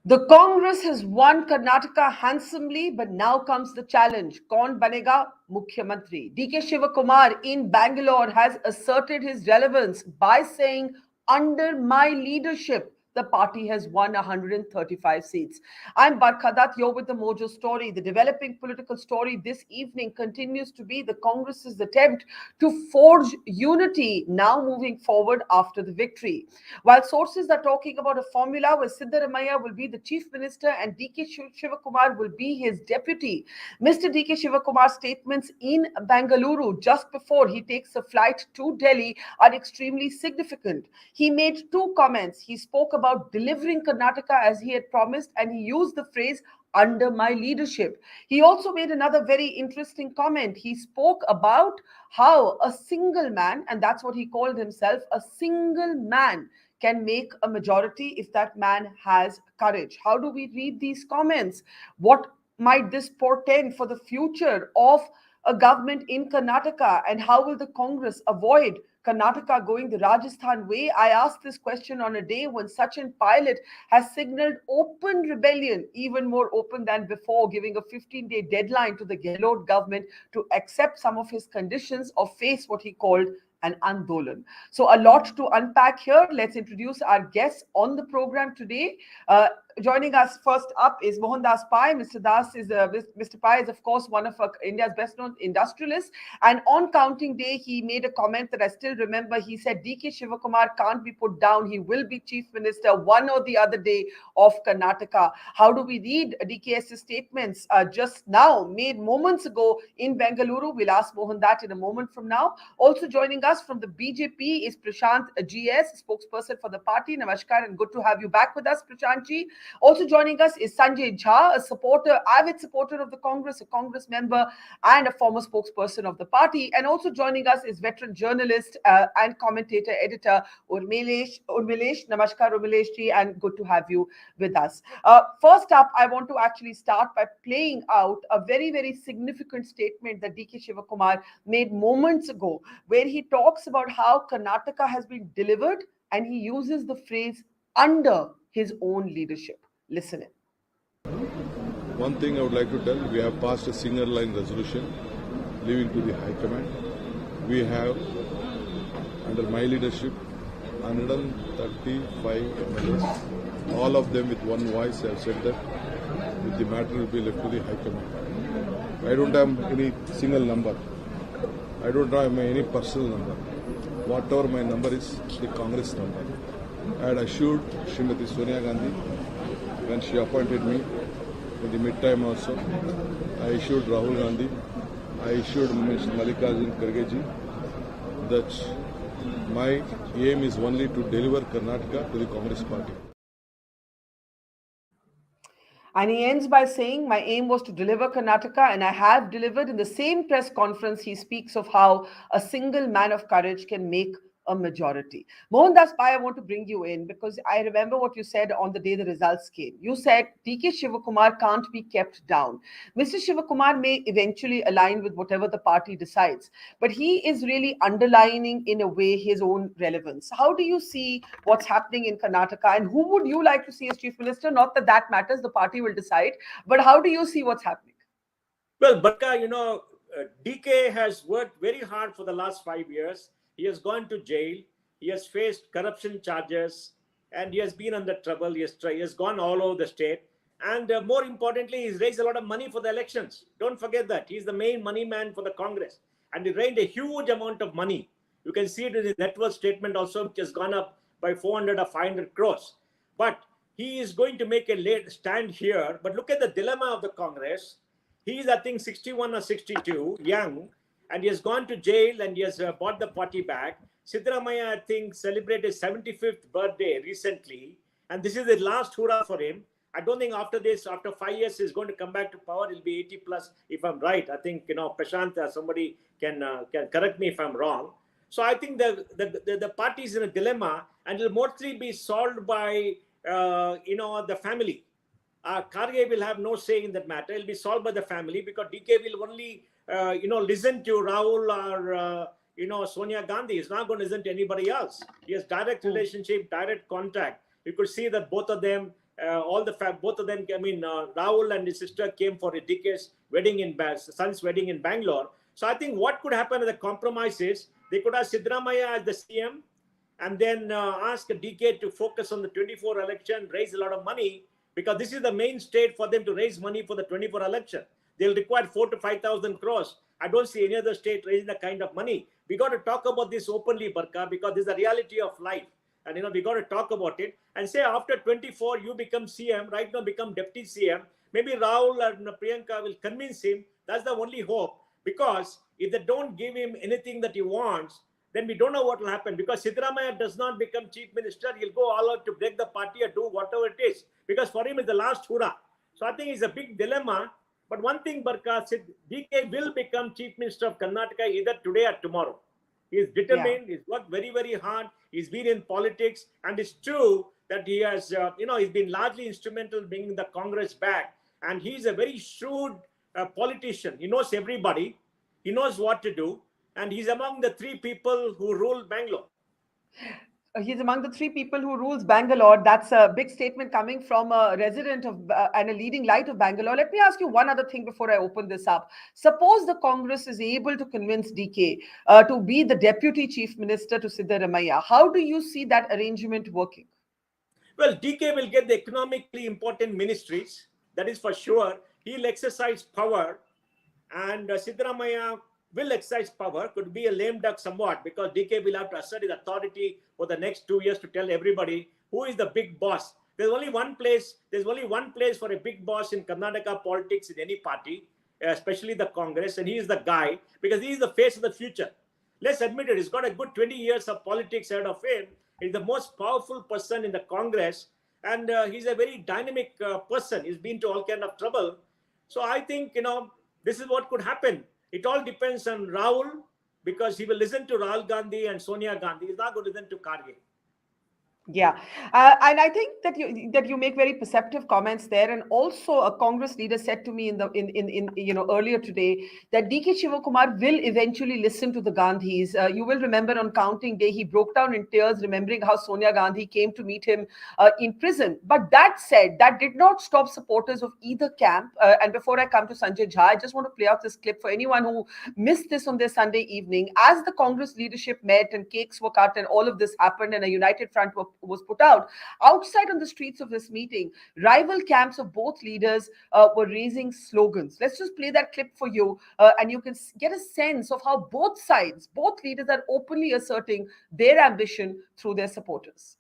The Congress has won Karnataka handsomely, but now comes the challenge. Kaun banega Mukhyamantri? DK Shivakumar in Bangalore has asserted his relevance by saying, under my leadership, the party has won 135 seats. I'm Barkha Dutt, you're with the Mojo story. The developing political story this evening continues to be the Congress's attempt to forge unity now moving forward after the victory. While sources are talking about a formula where Siddaramaiah will be the Chief Minister and DK Shivakumar will be his deputy, Mr. DK Shivakumar's statements in Bangalore just before he takes a flight to Delhi are extremely significant. He made two comments. He spoke about delivering Karnataka as he had promised, and he used the phrase under my leadership. He also made another very interesting comment. He spoke about how a single man, and that's what he called himself, a single man can make a majority if that man has courage. How do we read these comments? What might this portend for the future of a government in Karnataka, and how will the Congress avoid Karnataka going the Rajasthan way? I asked this question on a day when Sachin Pilot has signaled open rebellion, even more open than before, giving a 15-day deadline to the Gehlot government to accept some of his conditions or face what he called an andolan. So a lot to unpack here. Let's introduce our guests on the program today. Joining us first up is Mohandas Pai. Mr. Pai is, of course, one of India's best-known industrialists. And on counting day, he made a comment that I still remember. He said, DK Shivakumar can't be put down. He will be Chief Minister one or the other day of Karnataka. How do we read DKS's statements just now, made moments ago in Bengaluru? We'll ask Mohan that in a moment from now. Also joining us from the BJP is Prashanth GS, spokesperson for the party. Namaskar and good to have you back with us, Prashanth ji. Also joining us is Sanjay, avid supporter of the Congress, a Congress member and a former spokesperson of the party. And also joining us is veteran journalist and commentator, editor Urmilesh. Namaskar, Urmilesh ji, and good to have you with us. First up, I want to actually start by playing out a very, very significant statement that DK Shivakumar made moments ago, where he talks about how Karnataka has been delivered, and he uses the phrase under his own leadership. Listen in. One thing I would like to tell, we have passed a single line resolution leaving to the High Command. We have, under my leadership, 135 MLAs. All of them with one voice have said that the matter will be left to the High Command. I don't have any single number. I don't have any personal number. Whatever my number is, the Congress number. I had assured Srimati Sonia Gandhi when she appointed me in the mid-time also. I assured Rahul Gandhi. I assured Ms. Mallikarjun Kharge ji that my aim is only to deliver Karnataka to the Congress party. And he ends by saying, my aim was to deliver Karnataka, and I have delivered. In the same press conference, he speaks of how a single man of courage can make a majority. Mohandas Pai, I want to bring you in because I remember what you said on the day the results came. You said DK Shivakumar can't be kept down. Mr. Shivakumar may eventually align with whatever the party decides, but he is really underlining in a way his own relevance. How do you see what's happening in Karnataka, and who would you like to see as Chief Minister? Not that that matters, the party will decide, but how do you see what's happening? Well, Barkha, DK has worked very hard for the last 5 years. He has gone to jail. He has faced corruption charges, and he has been under trouble. He has gone all over the state. And more importantly, he's raised a lot of money for the elections. Don't forget that. He's the main money man for the Congress. And he raised a huge amount of money. You can see it in his net worth statement also, which has gone up by 400 or 500 crores. But he is going to make a late stand here. But look at the dilemma of the Congress. He is, I think, 61 or 62, young. And he has gone to jail and he has bought the party back. Siddaramaiah, I think, celebrated his 75th birthday recently. And this is the last hurrah for him. I don't think after this, after 5 years, he's going to come back to power. He'll be 80 plus, if I'm right. I think, Prashanth, somebody can correct me if I'm wrong. So I think the party is in a dilemma, and it'll mostly be solved by, the family. Kharge will have no say in that matter. It will be solved by the family, because DK will only, listen to Rahul or, Sonia Gandhi. He's not going to listen to anybody else. He has direct relationship, direct contact. You could see that both of them, both of them, Rahul and his sister came for a DK's wedding son's wedding in Bangalore. So I think what could happen as a compromise is they could have Siddaramaiah as the CM, and then ask DK to focus on the 24 election, raise a lot of money, because this is the main state for them to raise money for the 24 election. They'll require 4,000 to 5,000 crores. I don't see any other state raising that kind of money. We got to talk about this openly, Barkha, because this is the reality of life. And, we got to talk about it and say after 24, you become CM, right now become deputy CM. Maybe Rahul and Priyanka will convince him. That's the only hope. Because if they don't give him anything that he wants, then we don't know what will happen. Because Siddaramaiah does not become chief minister, he'll go all out to break the party or do whatever it is. Because for him, it's the last hurrah. So I think it's a big dilemma. But one thing, Barkha, DK will become chief minister of Karnataka either today or tomorrow. He's determined. He's worked very, very hard. He's been in politics. And it's true that he has, he's been largely instrumental in bringing the Congress back. And he's a very shrewd politician. He knows everybody. He knows what to do. And he's among the 3 people who rule Bangalore. He's among the 3 people who rules Bangalore. That's a big statement coming from a resident of and a leading light of Bangalore. Let me ask you one other thing before I open this up. Suppose the Congress is able to convince DK to be the deputy chief minister to Siddaramaiah. How do you see that arrangement working? Well, DK will get the economically important ministries. That is for sure. He'll exercise power, and Siddaramaiah will exercise power. Could be a lame duck somewhat, because DK will have to assert his authority for the next 2 years to tell everybody who is the big boss. There's only one place for a big boss in Karnataka politics in any party, especially the Congress, and he is the guy, because he is the face of the future. Let's admit it. He's got a good 20 years of politics ahead of him. He's the most powerful person in the Congress, and he's a very dynamic person. He's been to all kind of trouble. So I think, this is what could happen. It all depends on Rahul, because he will listen to Rahul Gandhi and Sonia Gandhi. He's not going to listen to Kharge. Yeah, and I think that you make very perceptive comments there. And also, a Congress leader said to me in earlier today that DK Shivakumar will eventually listen to the Gandhis. You will remember on counting day he broke down in tears, remembering how Sonia Gandhi came to meet him in prison. But that said, that did not stop supporters of either camp. And before I come to Sanjay Jha, I just want to play out this clip for anyone who missed this on their Sunday evening. As the Congress leadership met and cakes were cut and all of this happened, and a united front was put out. Outside on the streets of this meeting, rival camps of both leaders were raising slogans. Let's just play that clip for you, and you can get a sense of how both sides, both leaders are openly asserting their ambition through their supporters.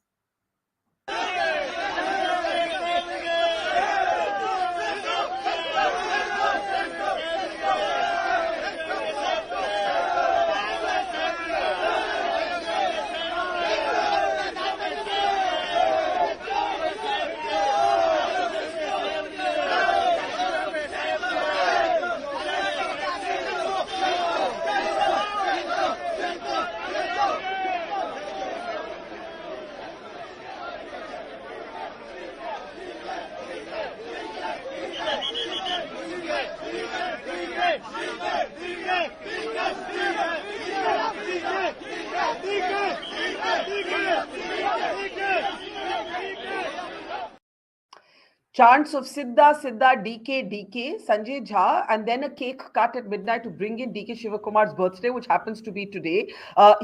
Chants of Sidda, Sidda, DK, DK, Sanjay Jha, and then a cake cut at midnight to bring in DK Shivakumar's birthday, which happens to be today.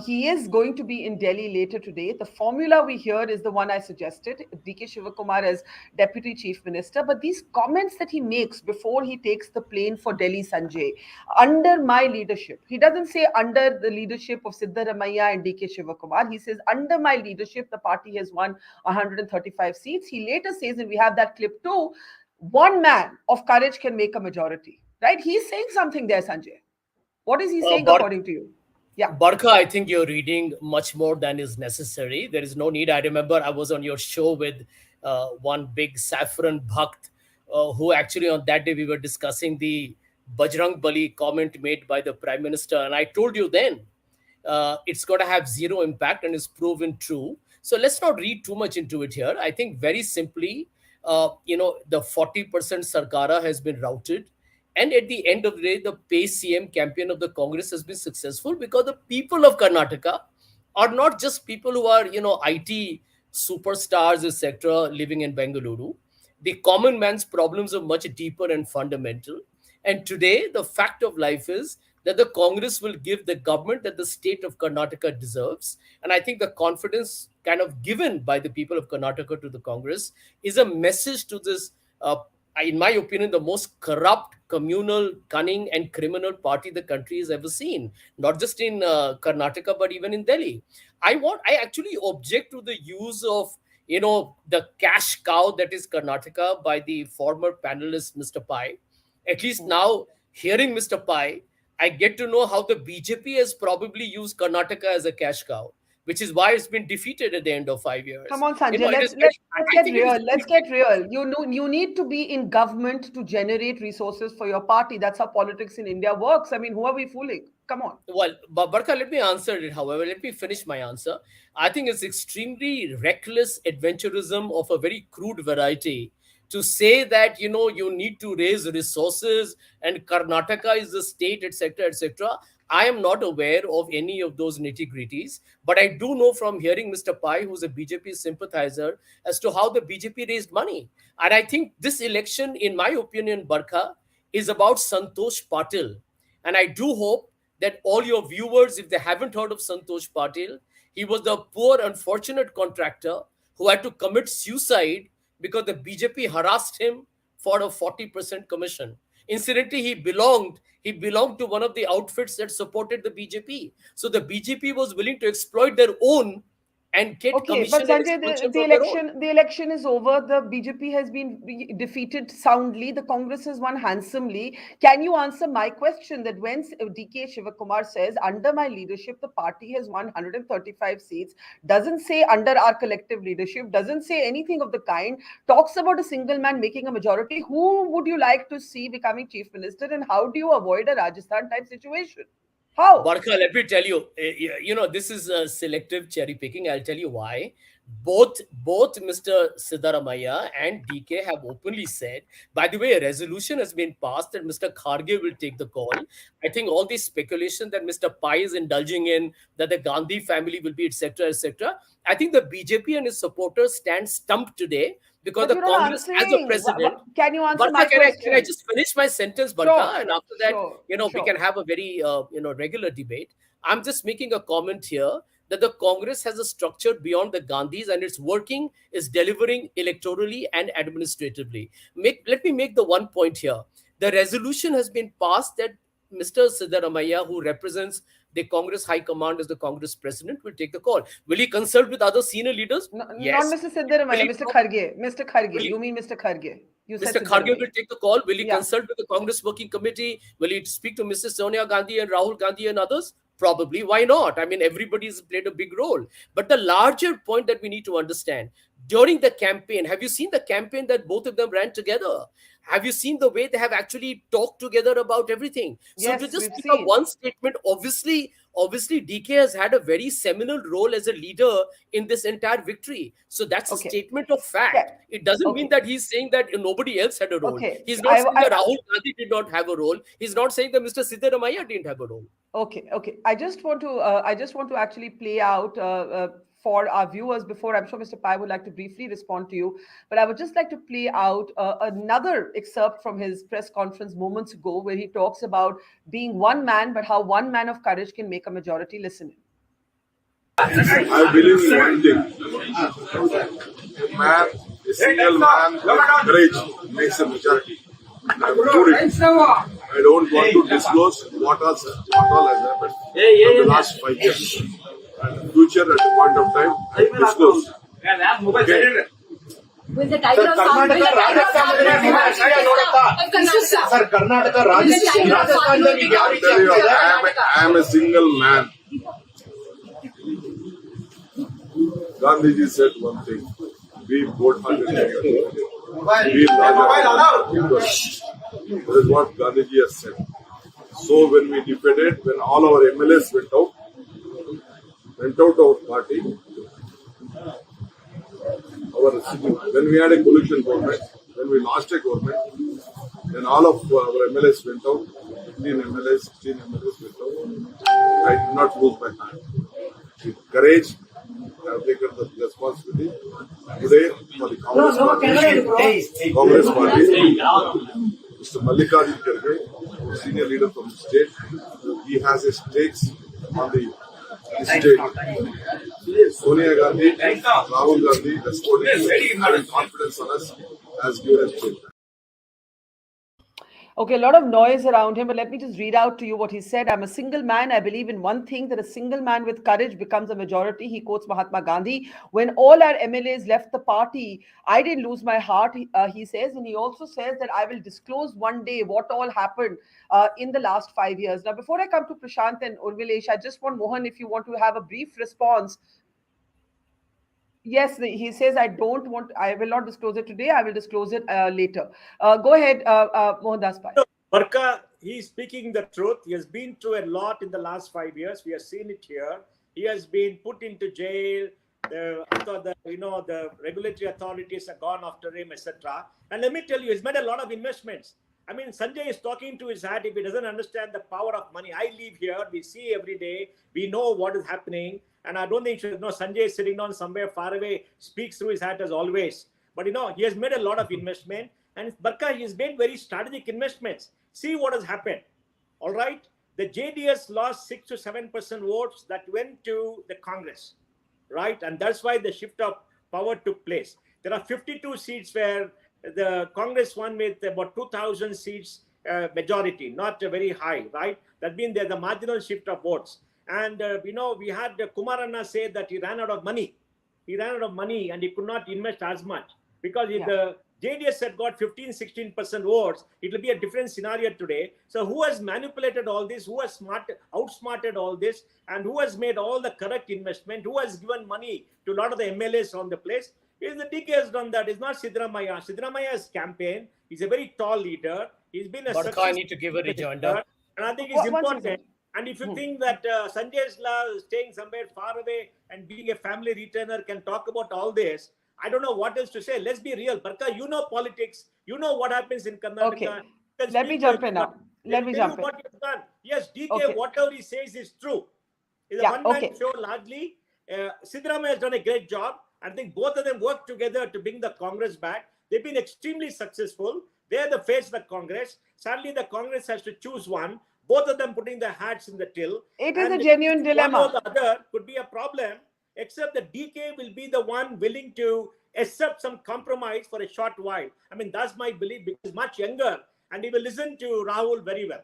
He is going to be in Delhi later today. The formula we hear is the one I suggested, DK Shivakumar as Deputy Chief Minister. But these comments that he makes before he takes the plane for Delhi, Sanjay, under my leadership, he doesn't say under the leadership of Siddaramaiah and DK Shivakumar. He says under my leadership, the party has won 135 seats. He later says, and we have that clip too, one man of courage can make a majority, right? He's saying something there, Sanjay. What is he saying according to you? Yeah. Barkha, I think you're reading much more than is necessary. There is no need. I remember I was on your show with one big saffron bhakt who actually on that day we were discussing the Bajrang Bali comment made by the Prime Minister. And I told you then it's going to have zero impact and is proven true. So let's not read too much into it here. I think very simply, the 40% Sarkara has been routed. And at the end of the day, the Pay CM campaign of the Congress has been successful because the people of Karnataka are not just people who are, IT superstars, etc., living in Bengaluru. The common man's problems are much deeper and fundamental. And today, the fact of life is that the Congress will give the government that the state of Karnataka deserves. And I think the confidence kind of given by the people of Karnataka to the Congress is a message to this, in my opinion, the most corrupt, communal, cunning, and criminal party the country has ever seen, not just in Karnataka, but even in Delhi. I actually object to the use of the cash cow that is Karnataka by the former panelist, Mr. Pai. At least now, hearing Mr. Pai, I get to know how the BJP has probably used Karnataka as a cash cow, which is why it's been defeated at the end of 5 years. Come on, Sanjay, let's get real. Let's get real. You need to be in government to generate resources for your party. That's how politics in India works. I mean, who are we fooling? Come on. Well, Barkha, let me answer it. However, let me finish my answer. I think it's extremely reckless adventurism of a very crude variety to say that you need to raise resources and Karnataka is the state, etc., etc. I am not aware of any of those nitty-gritties, but I do know from hearing Mr. Pai, who's a BJP sympathizer, as to how the BJP raised money. And I think this election, in my opinion, Barkha, is about Santosh Patil. And I do hope that all your viewers, if they haven't heard of Santosh Patil, he was the poor, unfortunate contractor who had to commit suicide because the BJP harassed him for a 40% commission. Incidentally, he belonged to one of the outfits that supported the BJP. So the BJP was willing to exploit their own and get commission. But Sanjay, the election is over. The BJP has been defeated soundly. The Congress has won handsomely. Can you answer my question that when DK Shivakumar says, under my leadership, the party has won 135 seats, doesn't say under our collective leadership, doesn't say anything of the kind, talks about a single man making a majority. Who would you like to see becoming Chief Minister, and how do you avoid a Rajasthan type situation? How? Barkha, let me tell you, this is selective cherry picking. I'll tell you why. Both Mr. Siddaramaiah and DK have openly said, by the way, a resolution has been passed that Mr. Kharge will take the call. I think all the speculation that Mr. Pai is indulging in, that the Gandhi family will be, etc., etc. I think the BJP and his supporters stand stumped today because the Congress as a president. Can you answer my question? Can I just finish my sentence, Barkha? And after that, we can have a very, regular debate. I'm just making a comment here that the Congress has a structure beyond the Gandhis and it's working, is delivering electorally and administratively. Let me make the one point here. The resolution has been passed that Mr. Siddaramaiah, who represents the Congress High Command as the Congress President, will take the call. Will he consult with other senior leaders? No, yes. Not Mr. Siddaramaiah, Mr. Kharge. Mr. Kharge. You mean Mr. Kharge? Mr. Kharge will take the call. Will he consult with the Congress Working Committee? Will he speak to Mrs. Sonia Gandhi and Rahul Gandhi and others? Probably. Why not? I mean, everybody's played a big role. But the larger point that we need to understand, during the campaign, have you seen the campaign that both of them ran together? Have you seen the way they have actually talked together about everything? So yes, to just pick up one statement, obviously DK has had a very seminal role as a leader in this entire victory. So that's a statement of fact. Yeah. It doesn't mean that he's saying that nobody else had a role. He's not saying that Rahul Gandhi did not have a role. He's not saying that Mr. Siddaramaiah didn't have a role. Okay. I just want to actually play out for our viewers before I'm sure Mr. Pai would like to briefly respond to you, but I would just like to play out another excerpt from his press conference moments ago where he talks about being one man, but how one man of courage can make a majority. Listen. I believe in one thing. A single man with courage makes a majority. I don't want to disclose what all has happened in the last 5 years. And future at a point of time, I will disclose. Okay. With the title of Karnataka, I am a single man. Gandhiji said one thing: be bold-hearted. Be larger. That is what Gandhiji has said. So when we defeated, when all our MLAs went out our party, our residue. When we had a coalition government, when we lost a government, then all of our MLAs went out, 15 MLAs, 16 MLAs went out. I did not lose my hand. With courage, I have taken the responsibility today for the Congress Party. Congress Party, Mr. Mallikarjun Kharge, senior leader from the state, he has his stakes on the state. Sonia Gandhi, Rahul Gandhi, responding, having confidence on us, has given us change. Okay, a lot of noise around him, but let me just read out to you what he said. I'm a single man. I believe in one thing, that a single man with courage becomes a majority. He quotes Mahatma Gandhi. When all our MLAs left the party, I didn't lose my heart, he says. And he also says that I will disclose one day what all happened in the last 5 years. Now, before I come to Prashanth and Urmilesh, I just want Mohan, if you want to have a brief response. Yes, he says, I will not disclose it today. I will disclose it later. Go ahead, Mohandas. Barkha, he's speaking the truth. He has been through a lot in the last 5 years. We have seen it here. He has been put into jail. The regulatory authorities have gone after him, etc. And let me tell you, he's made a lot of investments. I mean, Sanjay is talking to his hat if he doesn't understand the power of money. I live here. We see every day. We know what is happening. And I don't think Sanjay is sitting down somewhere far away, speaks through his hat as always. But he has made a lot of investment. And Barkha, he has made very strategic investments. See what has happened. All right. The JDS lost 6 to 7% votes that went to the Congress. Right. And that's why the shift of power took place. There are 52 seats where the Congress won with about 2,000 seats majority, not very high. Right. That means there's a marginal shift of votes. And, we had Kumaranna say that he ran out of money. He ran out of money and he could not invest as much. Because if the JDS had got 15-16% votes, it will be a different scenario today. So who has manipulated all this? Who has outsmarted all this? And who has made all the correct investment? Who has given money to a lot of the MLAs on the place? Is the DK has done that. It's not Siddaramaiah. Siddaramaiah's campaign. He's a very tall leader. He's been a Barkha, I need to give a rejoinder. And I think it's important. And if you think that Sanjay is staying somewhere far away and being a family retainer can talk about all this, I don't know what else to say. Let's be real. Barkha, you know politics. You know what happens in Karnataka. Okay. Let me jump in now. Let me jump in. What you've done. Yes, DK, whatever he says is true. It's a one-man show largely. Siddaramaiah has done a great job. I think both of them worked together to bring the Congress back. They've been extremely successful. They're the face of the Congress. Sadly, the Congress has to choose one. Both of them putting their hats in the till. It is a genuine dilemma. One or the other could be a problem, except the DK will be the one willing to accept some compromise for a short while. I mean, that's my belief, because he's much younger and he will listen to Rahul very well.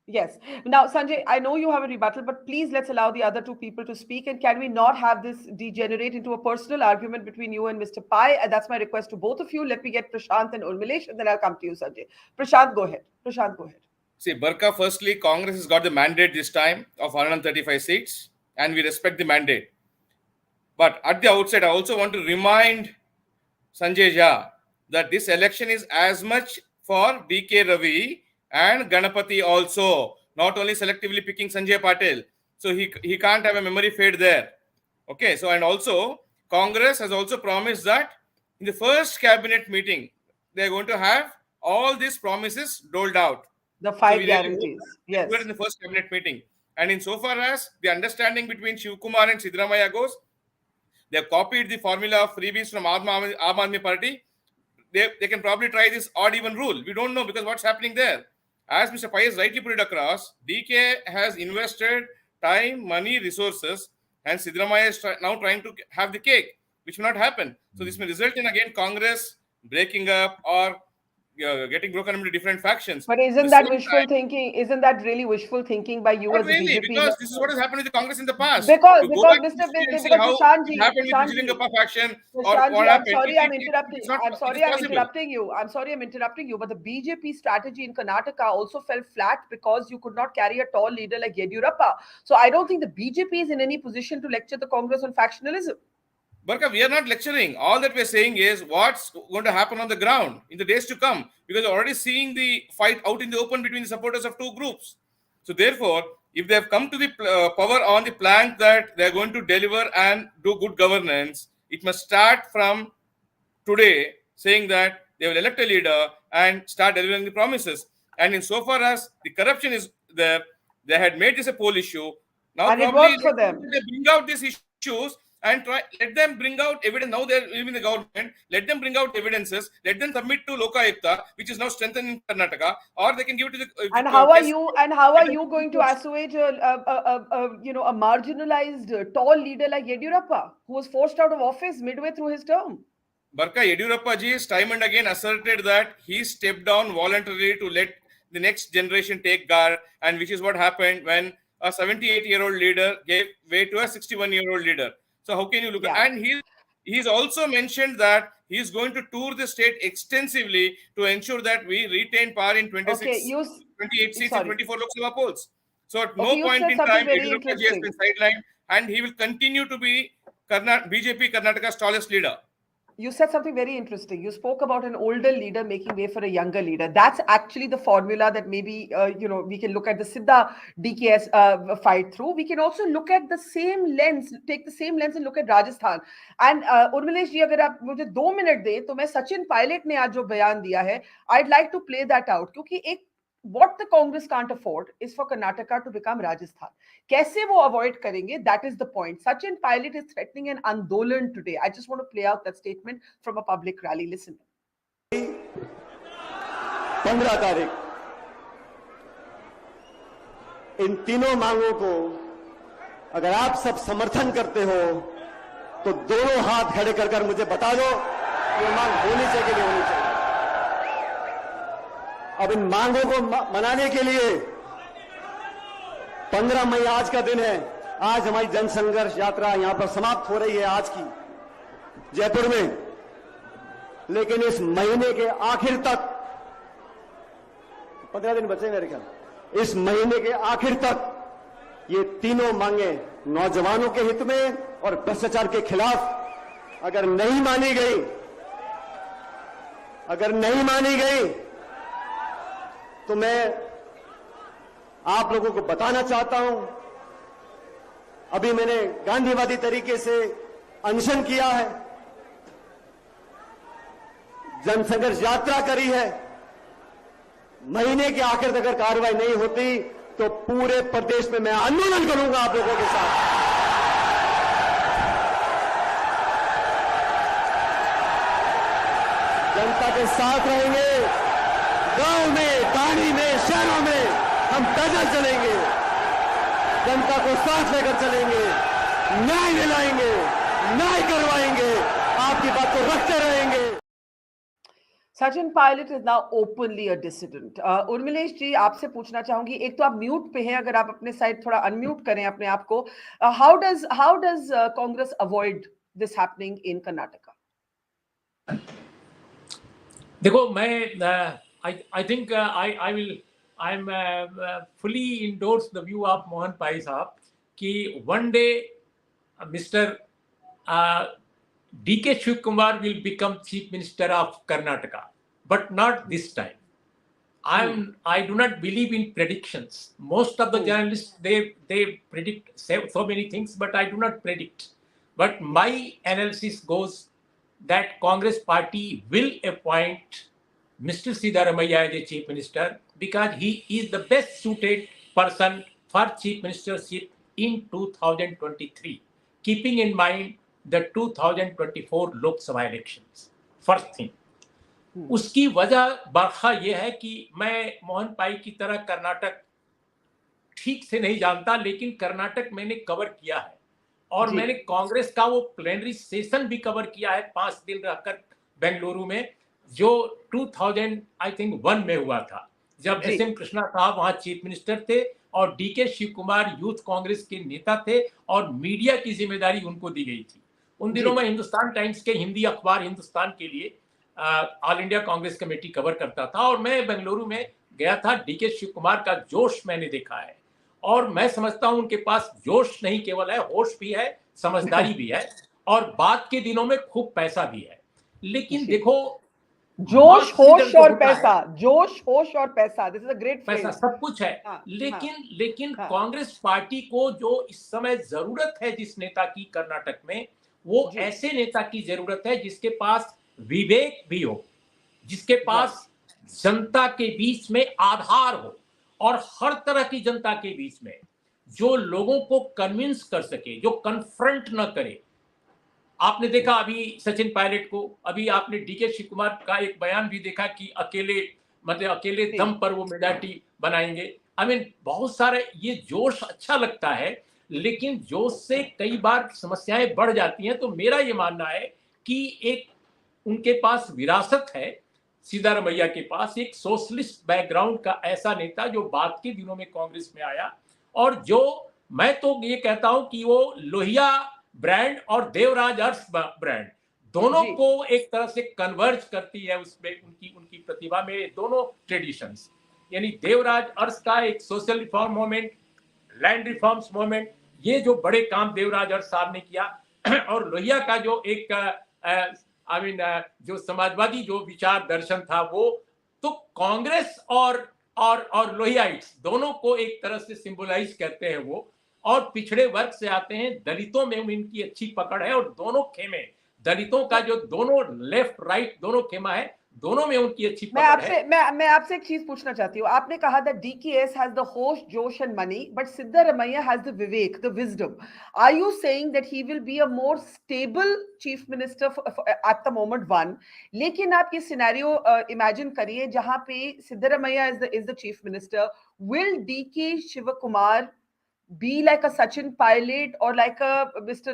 Yes. Now, Sanjay, I know you have a rebuttal, but please let's allow the other two people to speak. And can we not have this degenerate into a personal argument between you and Mr. Pai? And that's my request to both of you. Let me get Prashanth and Urmilesh, and then I'll come to you, Sanjay. Prashanth, go ahead. See, Barkha, firstly, Congress has got the mandate this time of 135 seats, and we respect the mandate. But at the outset, I also want to remind Sanjay Jha that this election is as much for DK Ravi and Ganapati also, not only selectively picking Sanjay Patil. So he can't have a memory fade there. Okay, so and also, Congress has also promised that in the first cabinet meeting, they're going to have all these promises doled out. The 5 guarantees. Yes. In the first cabinet meeting. And insofar as the understanding between Shivakumar and Siddaramaiah goes, they have copied the formula of freebies from Aam Aadmi Party. They can probably try this odd even rule. We don't know, because what's happening there. As Mr. Pai has rightly put it across, DK has invested time, money, resources, and Siddaramaiah is now trying to have the cake, which will not happen. So this may result in, again, Congress breaking up or getting broken into different factions. But isn't that wishful thinking? Isn't that really wishful thinking by you as a BJP? Because this is what has happened with the Congress in the past. Because Prashanth Ji, happened with the faction, I'm sorry I'm interrupting you. But the BJP strategy in Karnataka also fell flat because you could not carry a tall leader like Yediyurappa. So I don't think the BJP is in any position to lecture the Congress on factionalism. Barkha, we are not lecturing. All that we are saying is what's going to happen on the ground in the days to come, because we're already seeing the fight out in the open between the supporters of two groups. So therefore, if they have come to the power on the plank that they're going to deliver and do good governance, it must start from today saying that they will elect a leader and start delivering the promises. And insofar as the corruption is there, they had made this a poll issue. Now And it probably worked for them. they bring out these issues and let them bring out evidence. Now they're in the government. Let them bring out evidences. Let them submit to Lokayukta, which is now strengthened in Karnataka, or they can give it to the. And how are you going to assuage a marginalized tall leader like Yediyurappa, who was forced out of office midway through his term? Barkha, Yediyurappa ji has time and again asserted that he stepped down voluntarily to let the next generation take guard, and which is what happened when a 78-year-old leader gave way to a 61-year-old leader. So how can you look at? And he's also mentioned that he's going to tour the state extensively to ensure that we retain power in 28 seats in 24 Lok Sabha polls. So at no point in time, Yediyurappa ji has been sidelined, and he will continue to be BJP Karnataka's tallest leader. You said something very interesting. You spoke about an older leader making way for a younger leader. That's actually the formula that maybe, we can look at the Sidda DKS fight through. We can also look at the same lens, take the same lens and look at Rajasthan. And Urmilesh ji, अगर आप मुझे 2 minute दें, तो मैं सचिन पायलट ने आज जो बयान दिया है, I'd like to play that out. क्योंकि what the Congress can't afford is for Karnataka to become Rajasthan. कैसे वो avoid करेंगे? That is the point. Sachin Pilot is threatening an andolan today. I just want to play out that statement from a public rally. Listen. 15 तारीख इन तीनों मांगों को अगर आप सब समर्थन करते हो तो दोनों हाथ खड़े कर मुझे बता दो ये मांग होनी चाहिए कि नहीं होनी चाहिए। अब इन मांगों को मनाने के लिए 15 मई आज का दिन है। आज हमारी जनसंघर्ष यात्रा यहां पर समाप्त हो रही है आज की जयपुर में, लेकिन इस महीने के आखिर तक 15 दिन बचे मेरे ख्याल, इस महीने के आखिर तक ये तीनों मांगे नौजवानों के हित में और भ्रष्टाचार के खिलाफ अगर नहीं मानी गई तो मैं आप लोगों को बताना चाहता हूं, अभी मैंने गांधीवादी तरीके से अनशन किया है, जनसंघर्ष यात्रा करी है। महीने के आखिर तक अगर कार्रवाई नहीं होती तो पूरे प्रदेश में मैं आंदोलन करूंगा आप लोगों के साथ। जनता के साथ रहेंगे, गांव में, पानी में, शहरों में हम पैदल चलेंगे, जनता को साथ लेकर चलेंगे, न्याय दिलाएंगे, न्याय करवाएंगे, आपकी बात को रखते रहेंगे। Sachin Pilot is now openly a dissident. Urmilesh ji, आपसे पूछना चाहूंगी, एक तो आप म्यूट पे हैं, अगर आप अपने साइड थोड़ा अनम्यूट करें अपने आप को. How does Congress avoid this happening in Karnataka? देखो, मैं I think I'm fully endorse the view of Mohan Pai साहब कि one day Mr. DK Shivakumar will become Chief Minister of Karnataka, but not this time. I do not believe in predictions. Most of the journalists they predict so many things, but I do not predict. But my analysis goes that Congress Party will appoint Mr. Siddaramaiah as a Chief Minister because he is the best suited person for Chief Ministership in 2023, keeping in mind the 2024 Lok Sabha elections. First thing. उसकी वजह बरखा ये है कि मैं मोहन पाई की तरह कर्नाटक ठीक से नहीं जानता, लेकिन कर्नाटक मैंने कवर किया है और मैंने कांग्रेस का वो प्लेनरी सेशन भी कवर किया है 5 दिन रहकर बेंगलुरु में, जो 2001 में हुआ था, जब एस.एम. कृष्णा साहब वहां चीफ मिनिस्टर थे और डीके शिव कुमार यूथ कांग्रेस के नेता थे और मीडिया की जिम्मेदारी उनको दी गई थी। उन दिनों में हिंदुस्तान टाइम्स के हिंदी अखबार हिंदुस्तान के लिए all India Congress committee cover करता था और मैं बेंगलुरु में गया था। डीके शिव कुमार का जोश मैंने देखा है और मैं समझता हूं उनके पास जोश नहीं केवल है, होश भी है, समझदारी भी है और बाद के दिनों में खूब पैसा भी है। लेकिन देखो, जोश, होश और पैसा, जोश, होश और पैसा, this is a great phrase, पैसा सब कुछ है। लेकिन कांग्रेस पार्टी को जो इस समय जरूरत है जिस नेता की कर्नाटक में, वो ऐसे नेता की जरूरत है जिसके पास विवेक भी हो, जिसके पास जनता के बीच में आधार हो और हर तरह की जनता के बीच में जो लोगों को कन्विंस कर सके, जो कन्फ्रंट न करे। आपने देखा अभी सचिन पायलट को, अभी आपने डीके शिव कुमार का एक बयान भी देखा कि अकेले दम पर वो मेजॉरिटी बनाएंगे। आई मीन बहुत सारे ये जोश अच्छा लगता है, लेकिन जोश से कई बार समस्याएं बढ़ जाती हैं। तो मेरा ये मानना है कि एक उनके पास विरासत है, सिद्धारमैया के पास एक सोशलिस्ट बैकग्राउंड का ऐसा नेता जो बाद के दिनों में कांग्रेस में आया, और जो मैं तो ये कहता हूं कि वो लोहिया ब्रांड और देवराज अर्स ब्रांड दोनों को एक तरह से कन्वर्ज करती है। उसमें उनकी प्रतिभा में दोनों ट्रेडिशंस, यानी देवराज अर्स का एक social reform movement, land reforms movement, ये जो बड़े काम देवराज अर्स साहब ने किया, और लोहिया का जो एक जो समाजवादी जो विचार दर्शन था, वो तो कांग्रेस और लोहियाइट्स दोनों को एक तरह से सिंबलाइज करते हैं वो। और पिछड़े वर्ग से आते हैं, दलितों में इनकी अच्छी पकड़ है, और दोनों खेमे दलितों का जो दोनों लेफ्ट राइट दोनों खेमा है, दोनों में उनकी अच्छी पकड़ है। मैं आपसे एक चीज पूछना चाहती हूँ। आपने कहा that DKS has the hosh, josh and money, but Siddaramaiah has the vivek, the wisdom. Are you saying that he will be a more stable chief minister at the moment? One, लेकिन आप ये scenario imagine करिए जहां पे Siddaramaiah is the chief minister. Will DK Shivakumar be like a Sachin Pilot or like a Mr.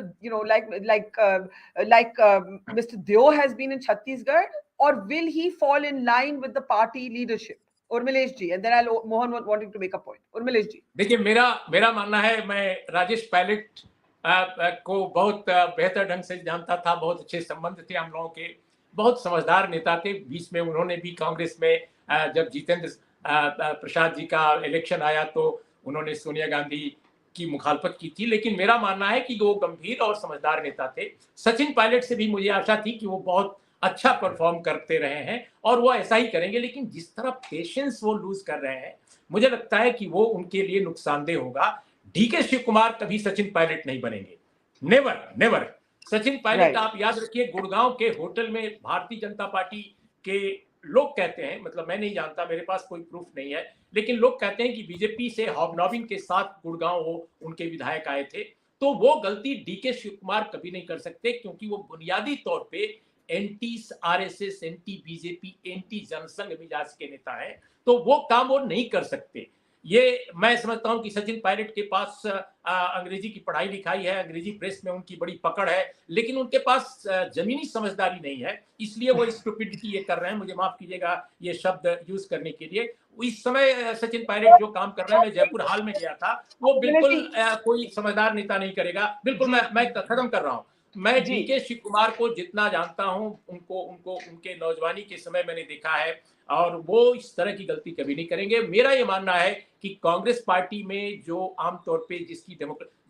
Mr. Deo has been in Chhattisgarh, or will he fall in line with the party leadership? Urmilesh ji, and then Mohan wanting to make a point. Urmilesh ji, देखिए मेरा मानना है, मैं राजेश पायलट को बहुत बेहतर ढंग से जानता था, बहुत अच्छे संबंध थे हम लोगों के, बहुत समझदार नेता थे। बीच में उन्होंने भी कांग्रेस में जब जितेंद्र प्रसाद जी का इलेक्शन आया तो उन्होंने सोनिया गांधी की मुखालफत की थी, लेकिन मेरा मानना है कि वो गंभीर और समझदार नेता थे। सचिन पायलट से भी मुझे आशा थी कि वो बहुत अच्छा परफॉर्म करते रहे हैं और वो ऐसा ही करेंगे, लेकिन जिस तरह पेशेंस वो लूज कर रहे हैं, मुझे लगता है कि वो उनके लिए नुकसानदेह होगा। डीके शिव कुमार कभी सचिन पायलट नहीं बनेंगे, नेवर नेवर। सचिन पायलट आप याद रखिए, गुड़गांव के होटल में भारतीय जनता पार्टी के लोग कहते हैं, मतलब मैं नहीं जानता, मेरे पास कोई प्रूफ नहीं है, लेकिन लोग कहते हैं कि बीजेपी से हॉबनॉबिंग के साथ गुड़गांव उनके विधायक आए थे। तो वो गलती डीके शिव कुमार कभी नहीं कर सकते, क्योंकि वो बुनियादी तौर पे anti RSS, anti BJP, anti Jansangh मिजाज के नेता है, तो वो काम वो नहीं कर सकते। ये मैं समझता हूं कि सचिन पायलट के पास अंग्रेजी की पढ़ाई लिखाई है, अंग्रेजी प्रेस में उनकी बड़ी पकड़ है, लेकिन उनके पास जमीनी समझदारी नहीं है, इसलिए वो स्टुपिडिटी ये कर रहे हैं। मुझे माफ कीजिएगा ये शब्द यूज करने के लिए। इस समय सचिन पायलट जो काम कर रहे हैं, मैं जयपुर हाल में गया था, वो बिल्कुल कोई समझदार नेता नहीं करेगा। बिल्कुल मैं खत्म कर रहा हूँ। मैं डीके शिव कुमार को जितना जानता हूं, उनको उनके नौजवानी के समय मैंने देखा है, और वो इस तरह की गलती कभी नहीं करेंगे। मेरा ये मानना है कि कांग्रेस पार्टी में जो आमतौर पे जिसकी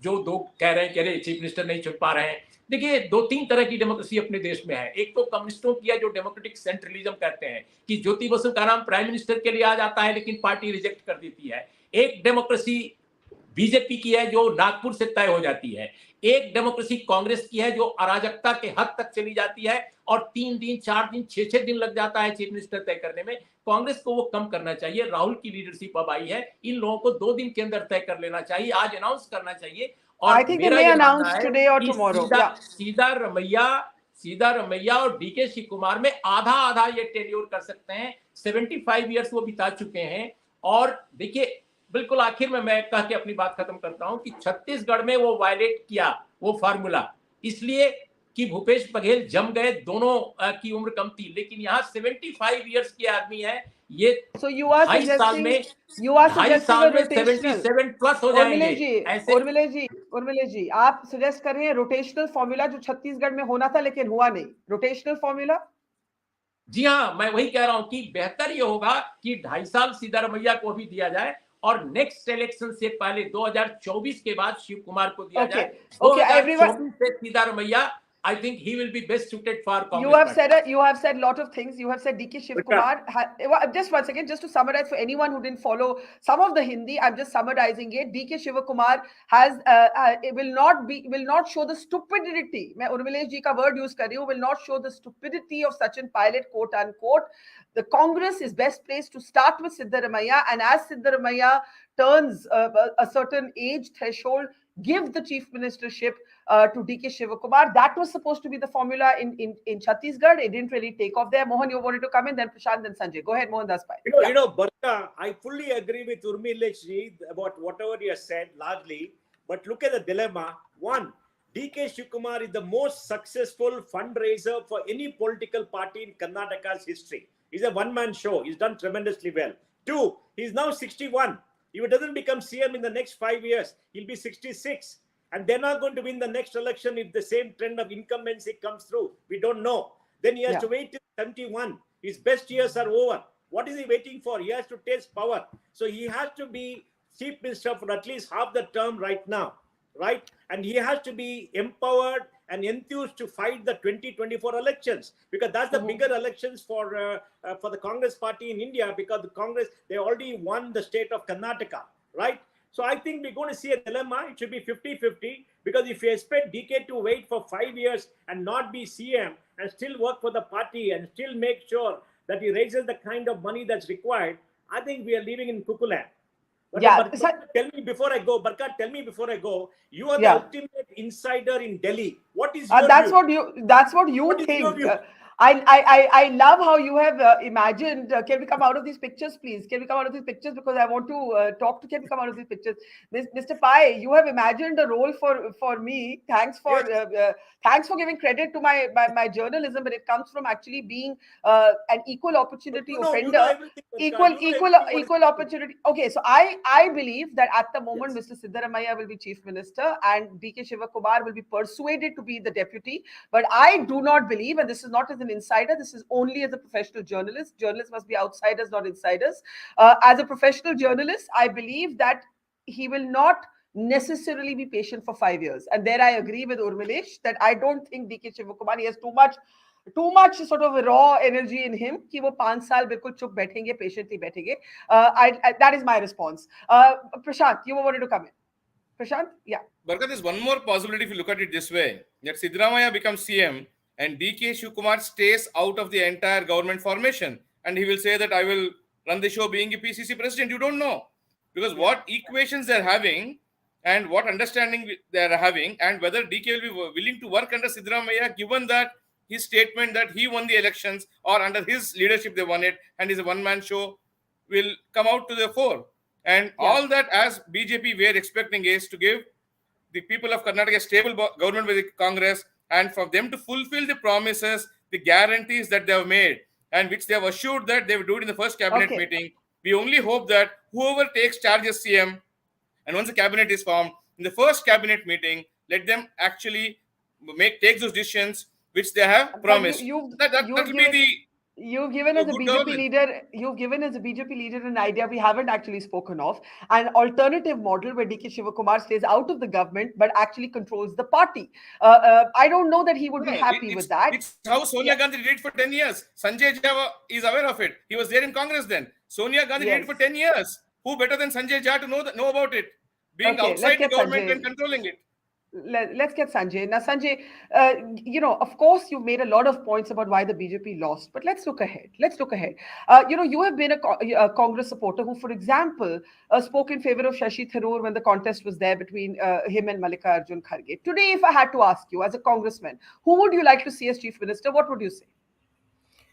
जो दो कह रहे हैं कि अरे चीफ मिनिस्टर नहीं चुन पा रहे हैं, देखिए 2-3 तरह की डेमोक्रेसी अपने देश में है। एक तो कम्युनिस्टों की है जो डेमोक्रेटिक सेंट्रलिज्म कहते हैं कि ज्योति बसु का नाम प्राइम मिनिस्टर के लिए आ जाता है लेकिन पार्टी रिजेक्ट कर देती है। एक डेमोक्रेसी बीजेपी की है जो नागपुर से तय हो जाती है। एक डेमोक्रेसी कांग्रेस की है जो अराजकता के हद तक चली जाती है और 3 दिन 4 दिन 6 दिन लग जाता है चीफ मिनिस्टर तय करने में। कांग्रेस को वो कम करना चाहिए। राहुल की लीडरशिप अब आई है, इन लोगों को 2 दिन के अंदर तय कर लेना चाहिए, आज अनाउंस करना चाहिए। और सिद्धारमैया और डीके शिव कुमार में आधा ये टेन्योर कर सकते हैं। 75 ईयर्स वो बिता चुके हैं। और देखिए बिल्कुल आखिर में मैं कह के अपनी बात खत्म करता हूं कि छत्तीसगढ़ में वो वायलेट किया वो फार्मूला, इसलिए कि भूपेश बघेल जम गए, दोनों की उम्र कम थी, लेकिन यहाँ 75 ईयर्स के आदमी है, ये 2.5 साल में 77 प्लस हो जाएंगे। उर्मिलेश जी, आप सजेस्ट कर रहे हैं रोटेशनल फॉर्मूला जो छत्तीसगढ़ में होना था लेकिन हुआ नहीं, रोटेशनल फॉर्मूला? जी हाँ, मैं वही कह रहा हूं कि बेहतर ये होगा कि 2.5 साल सिद्धारमैया को भी दिया जाए और नेक्स्ट इलेक्शन से पहले 2024 के बाद शिव कुमार को दिया जाए। 2024 से Siddaramaiah I think he will be best suited for Congress. You have said a lot of things. You have said DK Shivakumar. Just one second, just to summarize for anyone who didn't follow some of the Hindi, I'm just summarizing it. DK Shivakumar has will not show the stupidity. मैं Urmilesh ji का word use कर रही हूँ. Will not show the stupidity of Sachin Pilot, quote unquote. The Congress is best placed to start with Siddaramaiah, and as Siddaramaiah turns a certain age threshold, give the chief ministership to DK Shivakumar. That was supposed to be the formula in Chhattisgarh. It didn't really take off there. Mohan, you wanted to come in, then Prashanth, then Sanjay. Go ahead, Mohandas. You know, Barkha, I fully agree with Urmilesh ji about whatever he has said largely. But look at the dilemma. One, DK Shivakumar is the most successful fundraiser for any political party in Karnataka's history. He's a one-man show. He's done tremendously well. Two, he's now 61. If he doesn't become CM in the next 5 years, he'll be 66. And they're not going to win the next election if the same trend of incumbency comes through. We don't know. Then he has to wait till 71. His best years are over. What is he waiting for? He has to taste power. So he has to be chief minister for at least half the term right now, right? And he has to be empowered and enthused to fight the 2024 elections, because that's the bigger elections for the Congress party in India, because the Congress, they already won the state of Karnataka, right? So I think we're going to see a dilemma. It should be 50-50, because if you expect DK to wait for 5 years and not be CM and still work for the party and still make sure that he raises the kind of money that's required, I think we are living in cuckoo land. But tell me before I go, Barkha, tell me before I go, you are the ultimate insider in Delhi. What is your view? That's what you think. I love how you have imagined. Can we come out of these pictures, please? Can we come out of these pictures, because I want to talk to. Can we come out of these pictures, Mr. Pai? You have imagined a role for me. Thanks for giving credit to my journalism, but it comes from actually being an equal opportunity offender. Equal opportunity. Okay, so I believe that at the moment Mr. Siddaramaiah will be chief minister and DK Shivakumar will be persuaded to be the deputy. But I do not believe, and this is not as an insider, this is only as a professional journalist. Journalists must be outsiders, not insiders. As a professional journalist, I believe that he will not necessarily be patient for 5 years. And there I agree with Urmilesh that I don't think DK Shivakumar, he has too much sort of raw energy in him कि वो 5 साल बिल्कुल चुप बैठेंगे, patiently बैठेंगे. That is my response. Prashanth, you wanted to come in. Prashanth, yeah. Barkha, there's one more possibility if you look at it this way, that Siddaramaiah becomes CM and DK Shivakumar stays out of the entire government formation, and he will say that I will run the show being a PCC president. You don't know, because what equations they're having and what understanding they're having, and whether DK will be willing to work under Siddaramaiah, given that his statement that he won the elections, or under his leadership they won it, and is a one-man show, will come out to the fore. And all that, as BJP we are expecting, is to give the people of Karnataka a stable government with the Congress, and for them to fulfill the promises, the guarantees that they have made, and which they have assured that they will do it in the first cabinet meeting. We only hope that whoever takes charge as CM, and once the cabinet is formed, in the first cabinet meeting, let them actually take those decisions which they have promised. You've given as a BJP leader an idea we haven't actually spoken of, an alternative model where DK Shivakumar stays out of the government but actually controls the party. I don't know that he would be happy with that. It's how Sonia Gandhi did it for 10 years. Sanjay Jha is aware of it. He was there in Congress then. Sonia Gandhi did it for 10 years. Who better than Sanjay Jha to know about it? Being outside the government and controlling it. Let's get Sanjay. Now, Sanjay, of course, you've made a lot of points about why the BJP lost, but let's look ahead. You have been a Congress supporter who, for example, spoke in favor of Shashi Tharoor when the contest was there between him and Mallikarjun Kharge. Today, if I had to ask you, as a congressman, who would you like to see as chief minister? What would you say?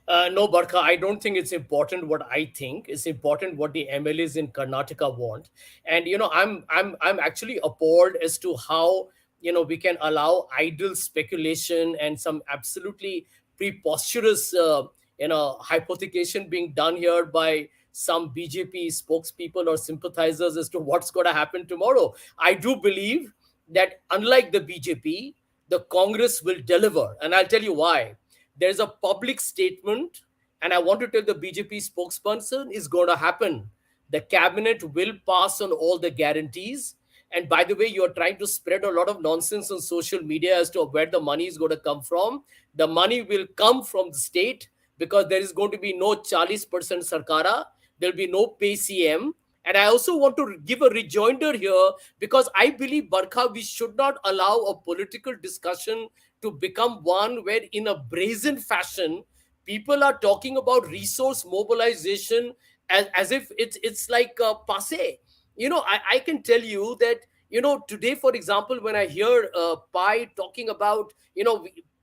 No, Barkha, I don't think it's important what I think. It's important what the MLAs in Karnataka want. And, I'm actually appalled as to how we can allow idle speculation and some absolutely preposterous, hypothecation being done here by some BJP spokespeople or sympathizers as to what's going to happen tomorrow. I do believe that unlike the BJP, the Congress will deliver. And I'll tell you why. There's a public statement, and I want to tell the BJP spokesperson is going to happen. The cabinet will pass on all the guarantees, And by the way, you're trying to spread a lot of nonsense on social media as to where the money is going to come from. The money will come from the state, because there is going to be no 40% Sarkara. There'll be no pay CM. And I also want to give a rejoinder here, because I believe, Barkha, we should not allow a political discussion to become one where, in a brazen fashion, people are talking about resource mobilization as if it's like passe. I can tell you that, today, for example, when I hear Pai talking about,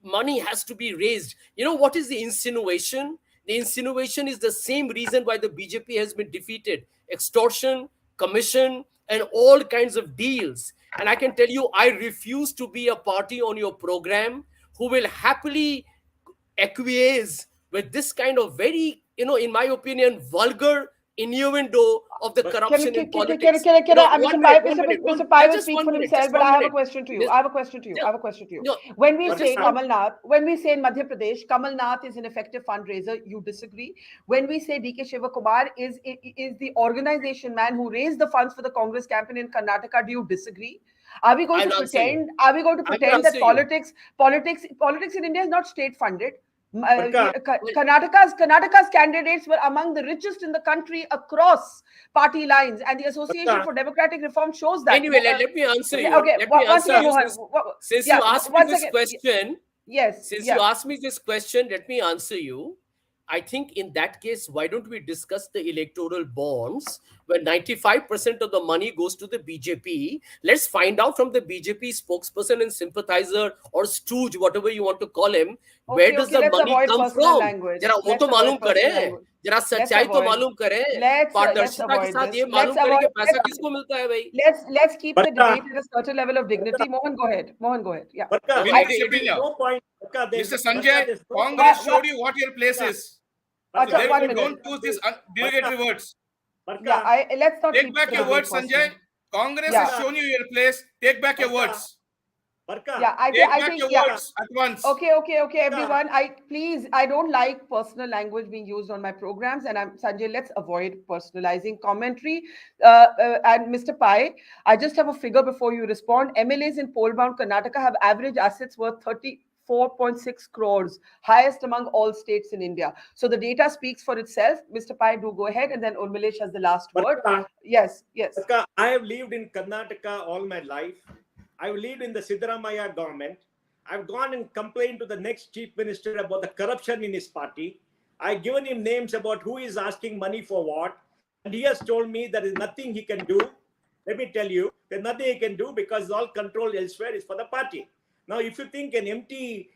money has to be raised, what is the insinuation? The insinuation is the same reason why the BJP has been defeated: extortion, commission, and all kinds of deals. And I can tell you, I refuse to be a party on your program who will happily acquiesce with this kind of very, in my opinion, vulgar innuendo of the corruption in politics. Mr. Pai will Just speak 1 for minute, himself, just but 1 I have a minute. question to you. Yes. I have a question to you. Yeah. I have a question to you. No. When we But say just- Kamal Nath, when we say in Madhya Pradesh, Kamal Nath is an effective fundraiser, you disagree. When we say DK Shivakumar is the organization man who raised the funds for the Congress campaign in Karnataka, do you disagree? Are we going I'll to answer you. pretend? Are we going to I will pretend that answer you. politics in India is not state funded? Barkha. Karnataka's candidates were among the richest in the country across party lines, and the Association Barkha. for Democratic Reform shows that. Anyway, let me answer you. Okay, Let me once answer again, you. Mohan, Since yeah, you asked me once this again, question, yes, since yeah. you asked me this question, let me answer you. I think in that case, why don't we discuss the electoral bonds, where 95% of the money goes to the BJP? Let's find out from the BJP spokesperson and sympathizer, or stooge, whatever you want to call him, where Okay, does okay, the let's money avoid come personal from? language. जरा वो Let's तो avoid मालूम personal करें, language. जरा Let's सच्चाई तो avoid- मालूम करें, let's पारदर्शिता के avoid साथ this. ये मालूम करें कि पैसा किसको मिलता है भाई. Let's keep the Barkha. debate at a certain level of dignity. Mohan, go ahead. Yeah. Barkha, We I need discipline there's here. no point. Barkha, Mr. Barkha, Sanjay, there's no Congress What- showed you what your place is. Barkha, Acha, There 1 you minute. don't use these derogatory words. Barkha, Yeah, let's not Take keep back the your debate words, Sanjay. personal. Congress Yeah. has shown you your place. Take back your Barkha. words. Barkha. Yeah, I Take back think, your yeah. words at once. Okay, everyone. I don't like personal language being used on my programs, and Sanjay, let's avoid personalizing commentary. And Mr. Pai, I just have a figure before you respond. MLAs in poll-bound Karnataka have average assets worth 34.6 crores, highest among all states in India. So the data speaks for itself. Mr. Pai, do go ahead, and then Urmilesh has the last word. Barkha, Yes. Barkha, I have lived in Karnataka all my life. I've lived in the Siddaramaiah government. I've gone and complained to the next chief minister about the corruption in his party. I've given him names about who is asking money for what. And he has told me there is nothing he can do. Let me tell you, there's nothing he can do because all control elsewhere is for the party. Now, if you think an empty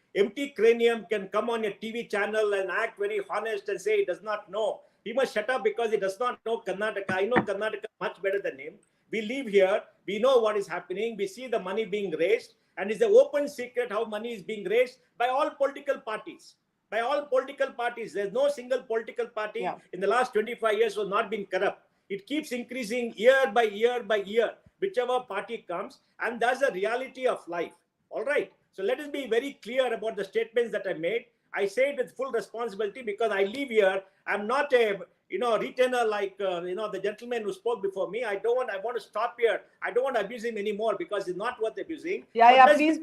cranium can come on a TV channel and act very honest and say he does not know, he must shut up because he does not know Karnataka. I know Karnataka much better than him. We live here. We know what is happening. We see the money being raised. And it's an open secret how money is being raised by all political parties. By all political parties. There's no single political party in the last 25 years who has not been corrupt. It keeps increasing year by year by year, whichever party comes. And that's the reality of life. All right. So let us be very clear about the statements that I made. I say it with full responsibility because I live here. I'm not a retainer like the gentleman who spoke before me. I want to stop here. I don't want to abuse him anymore because it's not worth abusing. Yeah. Please,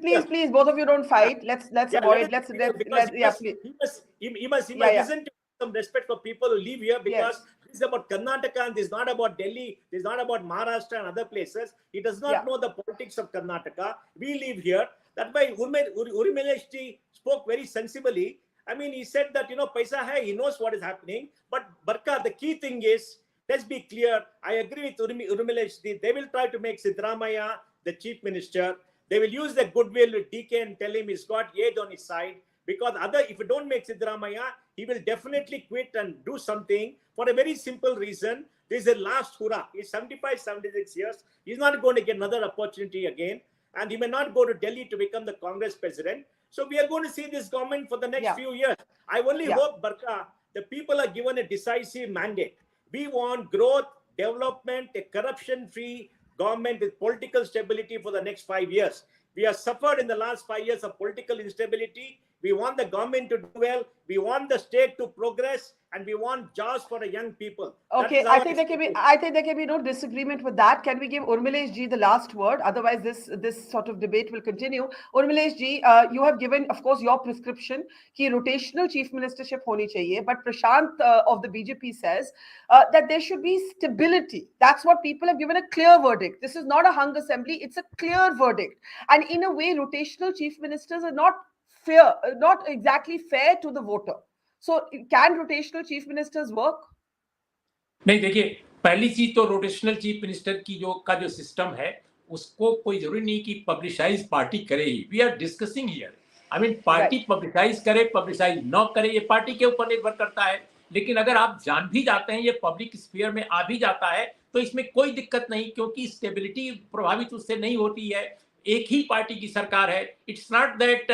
both of you don't fight. Let's avoid. He must listen to some respect for people who live here because this is about Karnataka and this is not about Delhi. This is not about Maharashtra and other places. He does not know the politics of Karnataka. We live here. That's why Urmilesh spoke very sensibly. I mean, he said that, paisa hai, he knows what is happening. But Barkha, the key thing is, let's be clear. I agree with Urmilesh. They will try to make Siddaramaiah the chief minister. They will use the goodwill with DK and tell him he's got age on his side. Because if you don't make Siddaramaiah, he will definitely quit and do something for a very simple reason. This is the last hurrah. He's 75, 76 years. He's not going to get another opportunity again. And he may not go to Delhi to become the Congress president. So we are going to see this government for the next few years. I only hope, Barkha, the people are given a decisive mandate. We want growth, development, a corruption-free government with political stability for the next 5 years. We have suffered in the last 5 years of political instability. We want the government to do well. We want the state to progress. And and we want jobs for the young people. Okay, I think there can be no disagreement with that. Can we give Urmilesh ji the last word? Otherwise, this sort of debate will continue. Urmilesh ji, you have given, of course, your prescription कि rotational chief ministership होनी चाहिए. But Prashanth of the BJP says that there should be stability. That's what people have given a clear verdict. This is not a hung assembly; it's a clear verdict. And in a way, rotational chief ministers are not exactly fair to the voter. So, can rotational chief ministers work? नहीं, देखिए, पहली चीज तो rotational chief minister की जो system है उसको कोई जरूरी नहीं कि पब्लिसाइज पार्टी करे ही. We are discussing here. I mean party publicise करे, पब्लिसाइज न करे, ये पार्टी के ऊपर निर्भर करता है. लेकिन अगर आप जान भी जाते हैं, ये पब्लिक स्फीयर में आ भी जाता है, तो इसमें कोई दिक्कत नहीं, क्योंकि स्टेबिलिटी प्रभावित उससे नहीं होती है. एक ही पार्टी की सरकार है. It's not that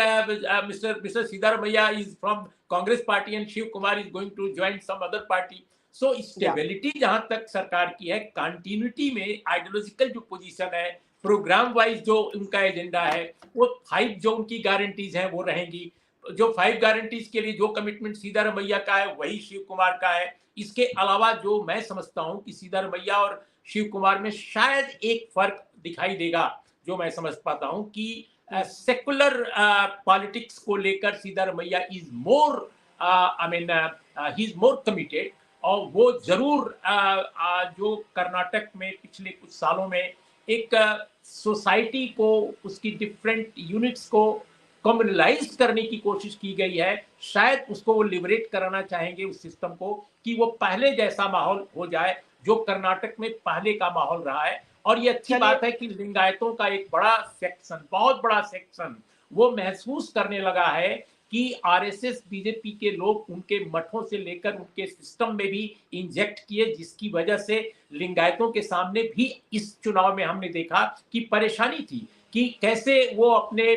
mister Siddaramaiah is from Congress party and Shiv Kumar is going to join some other party. So stability जहां तक सरकार की है, कंटिन्यूटी में आइडियोलॉजिकल जो पोजीशन है, प्रोग्राम वाइज जो उनका एजेंडा है, वो 5 जो उनकी गारंटीज हैं वो रहेंगी. जो 5 गारंटीज के लिए जो कमिटमेंट सिद्धारमैया का है वही शिव कुमार का है. इसके अलावा जो मैं समझता हूं कि सिद्धारमैया और शिव कुमार में शायद एक फर्क दिखाई देगा, जो मैं समझ पाता हूं कि सेकुलर पॉलिटिक्स को लेकर Siddaramaiah is more he is more committed. और वो जरूर जो कर्नाटक में पिछले कुछ सालों में एक सोसाइटी को, उसकी डिफरेंट यूनिट्स को कम्युनलाइज करने की कोशिश की गई है, शायद उसको वो लिबरेट कराना चाहेंगे उस सिस्टम को, कि वो पहले जैसा माहौल हो जाए जो कर्नाटक में पहले का माहौल रहा है. और ये अच्छी बात है कि लिंगायतों का एक बड़ा सेक्शन, बहुत बड़ा सेक्शन, वो महसूस करने लगा है कि आरएसएस बीजेपी के लोग उनके मठों से लेकर उनके सिस्टम में भी इंजेक्ट किए, जिसकी वजह से लिंगायतों के सामने भी इस चुनाव में हमने देखा कि परेशानी थी कि कैसे वो अपने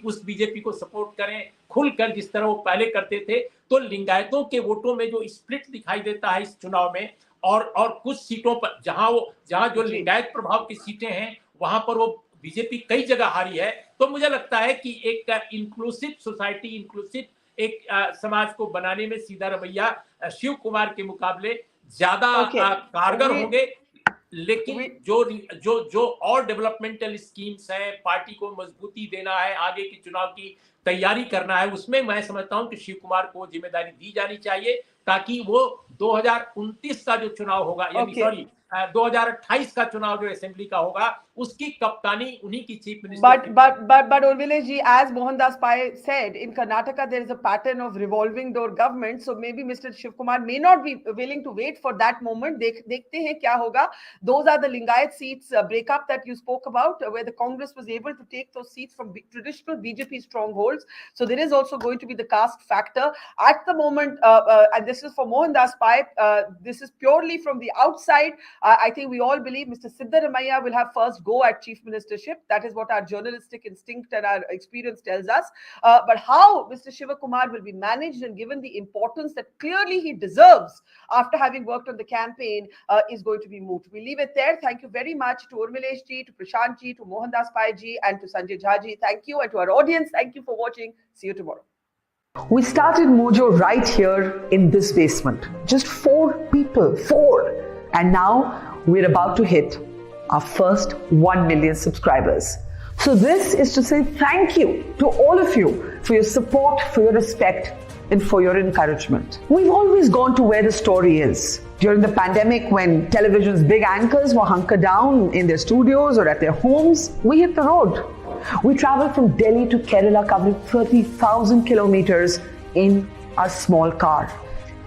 उस बीजेपी को सपोर्ट करें खुलकर, जिस तरह वो पहले करते थे. तो लिंगायतों के वोटों में जो स्प्लिट दिखाई देता है इस चुनाव में, और कुछ सीटों पर जहां जो लिंगायत प्रभाव की सीटें हैं वहां पर वो बीजेपी कई जगह हारी है. तो मुझे लगता है कि एक इंक्लूसिव सोसाइटी, इंक्लूसिव एक समाज को बनाने में सिद्धारमैया शिव कुमार के मुकाबले ज्यादा कारगर होंगे. लेकिन जो और डेवलपमेंटल स्कीम्स हैं, पार्टी को मजबूती देना है, आगे की चुनाव की तैयारी करना है, उसमें मैं समझता हूं कि शिव कुमार को जिम्मेदारी दी जानी चाहिए, ताकि वो 2029 का जो चुनाव होगा, यानी 2028 का चुनाव जो असेंबली का होगा, उसकी कप्तानी उन्हीं की chief minister. But Urmilesh ji, as Mohandas said, in Karnataka there is a pattern of revolving door government, so maybe Mr. Shivakumar may not be willing to wait for that moment. देखते हैं क्या होगा. Those are the Lingayat seats breakup that you spoke about, where the Congress was able to take those seats from traditional BJP strongholds. So there is also going to be the caste factor at the moment, and this is for Mohandas Pai. This is purely from the outside. I think we all believe Mr. Siddaramaiah will have first go at chief ministership. That is what our journalistic instinct and our experience tells us. But how Mr. Shivakumar will be managed and given the importance that clearly he deserves after having worked on the campaign is going to be moot. We leave it there. Thank you very much to Urmilesh ji, to Prashanth ji, to Mohandas Pai ji, and to Sanjay ji. Thank you, and to our audience, thank you for watching. See you tomorrow. We started Mojo right here in this basement. Just 4 people, 4. And now we're about to hit our first 1 million subscribers. So this is to say thank you to all of you for your support, for your respect, and for your encouragement. We've always gone to where the story is. During the pandemic, when television's big anchors were hunkered down in their studios or at their homes, we hit the road. We traveled from Delhi to Kerala, covering 30,000 kilometers in a small car,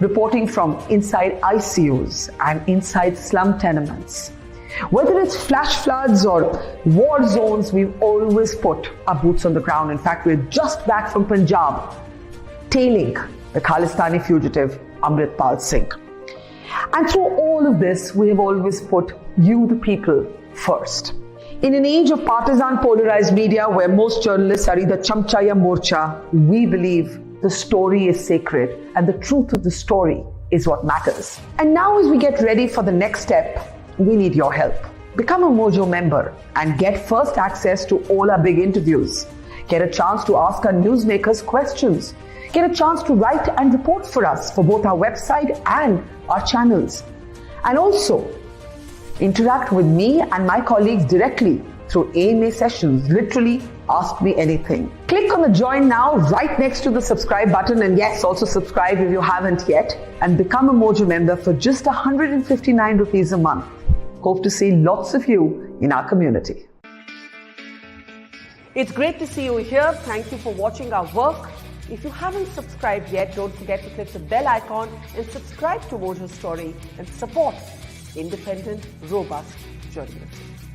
reporting from inside ICUs and inside slum tenements. Whether it's flash floods or war zones, we've always put our boots on the ground. In fact, we're just back from Punjab, tailing the Khalistani fugitive Amritpal Singh. And through all of this, we have always put you, the people, first. In an age of partisan polarized media where most journalists are either chamcha ya morcha, we believe the story is sacred and the truth of the story is what matters. And now as we get ready for the next step, we need your help. Become a Mojo member and get first access to all our big interviews. Get a chance to ask our newsmakers questions. Get a chance to write and report for us for both our website and our channels. And also, interact with me and my colleagues directly through AMA sessions. Literally, ask me anything. Click on the join now right next to the subscribe button, and yes, also subscribe if you haven't yet, and become a Mojo member for just 159 rupees a month. Hope to see lots of you in our community. It's great to see you here. Thank you for watching our work. If you haven't subscribed yet, don't forget to click the bell icon and subscribe to Mojo Story and support independent, robust journalism.